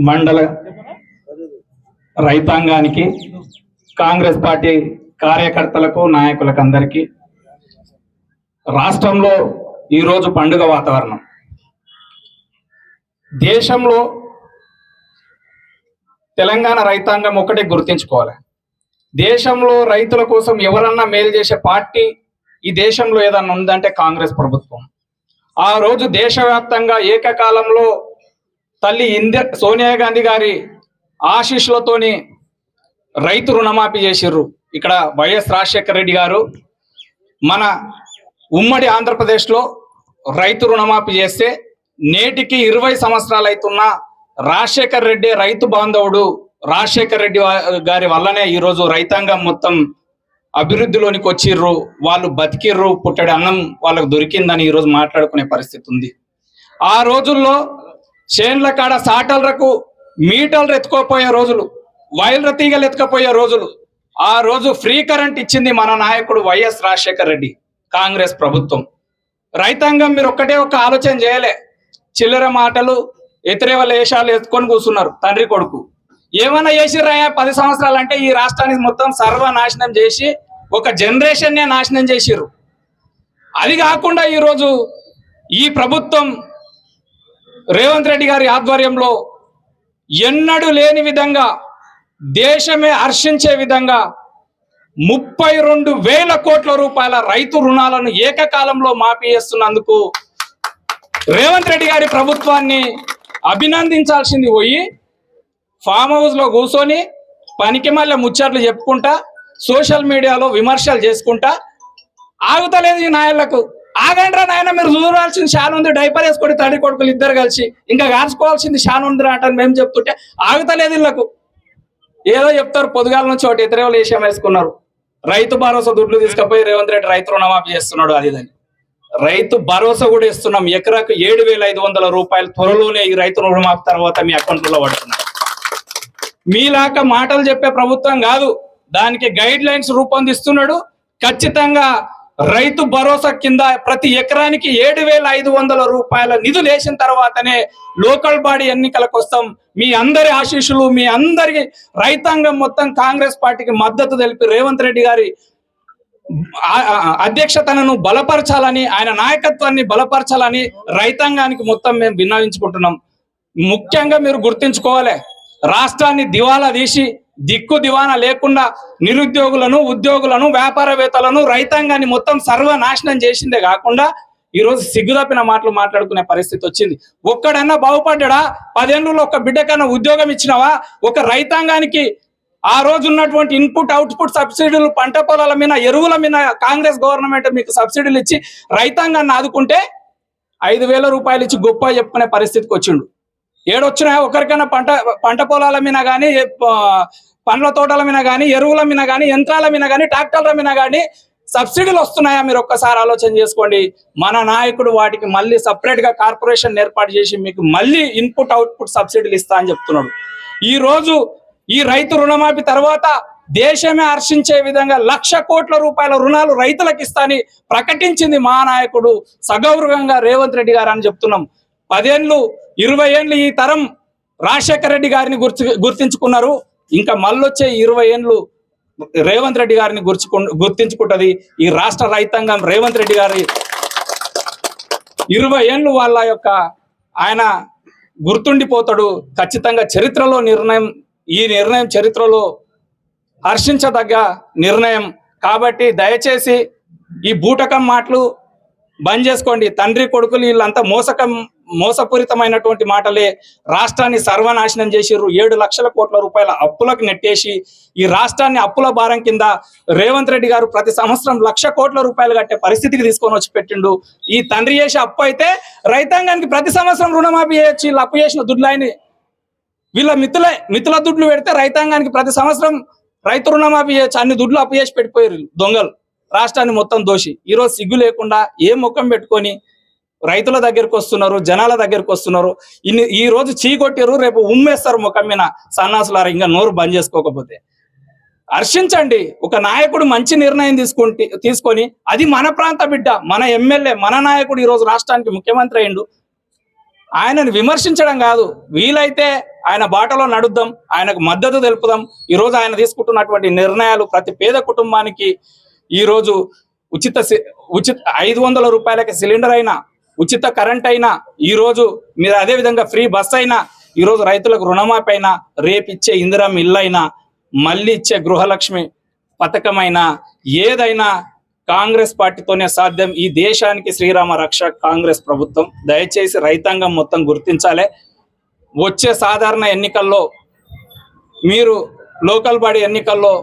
మండల రైతాంగానికి కాంగ్రెస్ పార్టీ కార్యకర్తలకు నాయకులకు అందరికీ రాష్ట్రంలో ఈరోజు పండుగ వాతావరణం. దేశంలో తెలంగాణ రైతాంగం ఒకటే గుర్తించుకోవాలి. దేశంలో రైతుల కోసం ఎవరన్నా మేలు చేసే పార్టీ ఈ దేశంలో ఏదన్నా ఉందంటే కాంగ్రెస్ ప్రభుత్వం. ఆ రోజు దేశవ్యాప్తంగా ఏకకాలంలో తల్లి సోనియా గాంధీ గారి ఆశీస్సులతోని రైతు రుణమాఫీ చేసిర్రు. ఇక్కడ వైఎస్ రాజశేఖర రెడ్డి గారు మన ఉమ్మడి ఆంధ్రప్రదేశ్లో రైతు రుణమాఫీ చేస్తే నేటికి 20 సంవత్సరాలు అవుతున్న రాజశేఖర రెడ్డి రైతు బాంధవుడు. రాజశేఖర రెడ్డి గారి వల్లనే ఈరోజు రైతాంగం మొత్తం అభివృద్ధిలోనికి వచ్చిర్రు, వాళ్ళు బతికిర్రు, పుట్టడి అన్నం వాళ్ళకు దొరికిందని ఈరోజు మాట్లాడుకునే పరిస్థితి ఉంది. ఆ రోజుల్లో చేన్ల కాడ సాటలకు మీటర్లు ఎత్తుకోపోయే రోజులు, వైర్ల తీగలు ఎత్తుకపోయే రోజులు. ఆ రోజు ఫ్రీ కరెంట్ ఇచ్చింది మన నాయకుడు వైఎస్ రాజశేఖర రెడ్డి కాంగ్రెస్ ప్రభుత్వం. రైతాంగం మీరు ఒక్కటే ఒక్క ఆలోచన చేయలే. చిల్లర మాటలు ఎతిరేవ లేశాలు ఎత్తుకొని కూర్చున్నారు తండ్రి కొడుకు. ఏమైనా చేసిర్రాయా 10 సంవత్సరాలు అంటే ఈ రాష్ట్రానికి మొత్తం సర్వనాశనం చేసి ఒక జనరేషన్నే నాశనం చేసిర్రు. అది కాకుండా ఈరోజు ఈ ప్రభుత్వం రేవంత్ రెడ్డి గారి ఆధ్వర్యంలో ఎన్నడూ లేని విధంగా దేశమే హర్షించే విధంగా 32,000 కోట్ల రూపాయల రైతు రుణాలను ఏకకాలంలో మాఫీ చేస్తున్నందుకు రేవంత్ రెడ్డి గారి ప్రభుత్వాన్ని అభినందించాల్సింది పోయి ఫామ్ హౌస్ లో కూర్చొని పనికి మళ్ళీ ముచ్చట్లు చెప్పుకుంటా సోషల్ మీడియాలో విమర్శలు చేసుకుంటా ఆగుతలేదు ఈ నాయకులకు. ఆగండ్రా నాయన, మీరు చూడాల్సింది చాలా ఉంది. డైపర్ వేసుకొని తండ్రి కొడుకులు ఇద్దరు కలిసి ఇంకా కాల్చుకోవాల్సింది చాలా ఉంది అంటారు. మేము చెప్తుంటే ఆగుతలేదు వీళ్ళకు. ఏదో చెప్తారు, పొద్దుగాల నుంచి ఒకటి ఇతరేవాళ్ళు వేషం వేసుకున్నారు. రైతు భరోసా దుడ్లు తీసుకుపోయి రేవంత్ రెడ్డి రైతు రుణమాఫీ చేస్తున్నాడు. అది రైతు భరోసా కూడా ఇస్తున్నాం. ఎకరాకు 7,500 రూపాయలు త్వరలోనే ఈ రైతు రుణమాఫీ తర్వాత మీ అకౌంట్లో పడుతున్నాయి. మీలాక మాటలు చెప్పే ప్రభుత్వం కాదు, దానికి గైడ్ లైన్స్ రూపొందిస్తున్నాడు. ఖచ్చితంగా రైతు భరోసా కింద ప్రతి ఎకరానికి 7,500 రూపాయల నిధులు వేసిన తర్వాతనే లోకల్ బాడీ ఎన్నికలకు వస్తాం. మీ అందరి ఆశీస్సులు, మీ అందరికి రైతాంగం మొత్తం కాంగ్రెస్ పార్టీకి మద్దతు తెలిపి రేవంత్ రెడ్డి గారి అధ్యక్షతను బలపరచాలని, ఆయన నాయకత్వాన్ని బలపరచాలని రైతాంగానికి మొత్తం మేము విన్నవించుకుంటున్నాం. ముఖ్యంగా మీరు గుర్తించుకోవాలి, రాష్ట్రాన్ని దివాలా తీసి దిక్కు దివానా లేకుండా నిరుద్యోగులను, ఉద్యోగులను, వ్యాపారవేత్తలను, రైతాంగాన్ని మొత్తం సర్వనాశనం చేసిందే కాకుండా ఈరోజు సిగ్గుదప్పిన మాటలు మాట్లాడుకునే పరిస్థితి వచ్చింది. ఒక్కడన్నా బాగుపడ్డా? 10 ఏళ్ళలో ఒక బిడ్డకన్నా ఉద్యోగం ఇచ్చినావా? ఒక రైతాంగానికి ఆ రోజు ఉన్నటువంటి ఇన్పుట్ అవుట్పుట్ సబ్సిడీలు, పంట పొలాల మీద, ఎరువుల మీద కాంగ్రెస్ గవర్నమెంట్ మీకు సబ్సిడీలు ఇచ్చి రైతాంగాన్ని ఆదుకుంటే 5,000 రూపాయలు ఇచ్చి గొప్ప చెప్పుకునే పరిస్థితికి వచ్చిండు. ఏడొచ్చినా ఒకరికైనా పంట పొలాల మీద కానీ, పండ్ల తోటల మీద కానీ, ఎరువుల మీద కానీ, యంత్రాల మీద కానీ, ట్రాక్టర్ల మీద కానీ సబ్సిడీలు వస్తున్నాయా? మీరు ఒక్కసారి ఆలోచన చేసుకోండి. మన నాయకుడు వాటికి మళ్ళీ సపరేట్ గా కార్పొరేషన్ ఏర్పాటు చేసి మీకు మళ్ళీ ఇన్పుట్ అవుట్పుట్ సబ్సిడీలు ఇస్తా అని చెప్తున్నాడు. ఈ రోజు ఈ రైతు రుణమాఫీ తర్వాత దేశమే హర్షించే విధంగా 1,00,000 కోట్ల రూపాయల రుణాలు రైతులకు ఇస్తా అని ప్రకటించింది మా నాయకుడు సగౌరవంగా రేవంత్ రెడ్డి గారు అని చెప్తున్నాం. 10 ఏళ్ళు 20 ఏళ్ళు ఈ తరం రాజశేఖర రెడ్డి గారిని గుర్తించుకున్నారు. ఇంకా మళ్ళొచ్చే 20 ఏళ్ళు రేవంత్ రెడ్డి గారిని గుర్తించుకుంటది ఈ రాష్ట్ర రైతాంగం. రేవంత్ రెడ్డి గారి 20 ఏళ్ళు వాళ్ళ యొక్క ఆయన గుర్తుండిపోతాడు ఖచ్చితంగా. చరిత్రలో ఈ నిర్ణయం చరిత్రలో హర్షించదగ్గ నిర్ణయం. కాబట్టి దయచేసి ఈ బూటకం మాటలు బంద్ చేసుకోండి. తండ్రి కొడుకులు వీళ్ళంతా మోసపూరితమైనటువంటి మాటలే. రాష్ట్రాన్ని సర్వనాశనం చేసిర్రు. 7 లక్షల కోట్ల రూపాయల అప్పులకు నెట్టేసి ఈ రాష్ట్రాన్ని అప్పుల భారం కింద రేవంత్ రెడ్డి గారు ప్రతి సంవత్సరం 1,00,000 కోట్ల రూపాయలు కట్టే పరిస్థితికి తీసుకొని వచ్చి పెట్టిండు. ఈ తండ్రి చేసే అప్పు అయితే రైతాంగానికి ప్రతి సంవత్సరం రుణమాఫీ చేయొచ్చు. వీళ్ళు అప్పు చేసిన దుడ్లు వీళ్ళ మిత్తుల దుడ్లు పెడితే రైతాంగానికి ప్రతి సంవత్సరం రైతు రుణమాఫీ చేయొచ్చు. అన్ని దుడ్లు అప్పు చేసి పెట్టిపోయారు దొంగలు, రాష్ట్రాన్ని మొత్తం దోషి. ఈరోజు సిగ్గు లేకుండా ఏ ముఖం పెట్టుకొని రైతుల దగ్గరికి వస్తున్నారు, జనాల దగ్గరికి వస్తున్నారు. ఈ రోజు చీకొట్టారు, రేపు ఉమ్మేస్తారు ముఖం మీద సన్నాసులారా ఇంకా నోరు బంద్ చేసుకోకపోతే. హర్షించండి. ఒక నాయకుడు మంచి నిర్ణయం తీసుకొని అది మన ప్రాంత బిడ్డ, మన ఎమ్మెల్యే, మన నాయకుడు ఈరోజు రాష్ట్రానికి ముఖ్యమంత్రి అయ్యిండు. ఆయనను విమర్శించడం కాదు, వీలైతే ఆయన బాటలో నడుద్దాం, ఆయనకు మద్దతు తెలుపుదాం. ఈరోజు ఆయన తీసుకుంటున్నటువంటి నిర్ణయాలు ప్రతి పేద కుటుంబానికి ఈరోజు ఉచిత 500 రూపాయలకి సిలిండర్ అయినా, ఉచిత కరెంట్ అయినా, ఈరోజు మీరు అదేవిధంగా ఫ్రీ బస్ అయినా, ఈరోజు రైతులకు రుణమాఫీ అయినా, రేపు ఇచ్చే ఇందిరమ్మ ఇల్లు అయినా, మళ్ళీ ఇచ్చే గృహలక్ష్మి పథకమైనా, ఏదైనా కాంగ్రెస్ పార్టీతోనే సాధ్యం. ఈ దేశానికి శ్రీరామ రక్ష కాంగ్రెస్ ప్రభుత్వం. దయచేసి రైతాంగం మొత్తం గుర్తించాలి. వచ్చే సాధారణ ఎన్నికల్లో, మీరు లోకల్ బాడీ ఎన్నికల్లో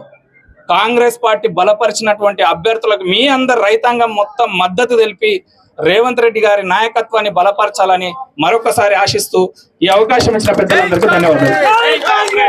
కాంగ్రెస్ పార్టీ బలపరిచినటువంటి అభ్యర్థులకు మీ అందరు రైతాంగం మొత్తం మద్దతు తెలిపి రేవంత్ రెడ్డి గారి నాయకత్వాన్ని బలపరచాలని మరొకసారి ఆశిస్తూ ఈ అవకాశం ఇచ్చిన పెద్దలందరికీ ధన్యవాదాలు.